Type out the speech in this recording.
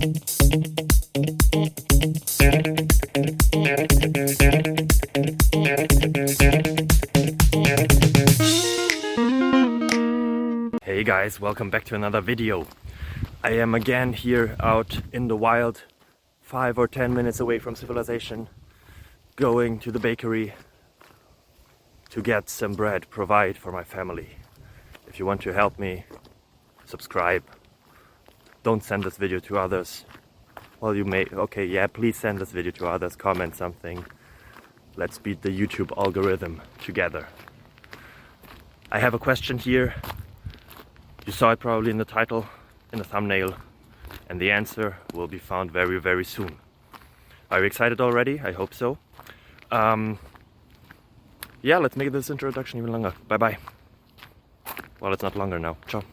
Hey guys, welcome back to another video. I am again here out in the wild, 5 or 10 minutes away from civilization, going to the bakery to get some bread, provide for my family. If you want to help me, subscribe. Don't send this video to others. Well, you may, okay, yeah, please send this video to others, comment something. Let's beat the YouTube algorithm together. I have a question here. You saw it probably in the title, in the thumbnail, and the answer will be found very, very soon. Are you excited already? I hope so. Yeah, let's make this introduction even longer. Bye bye. Well, it's not longer now. Ciao.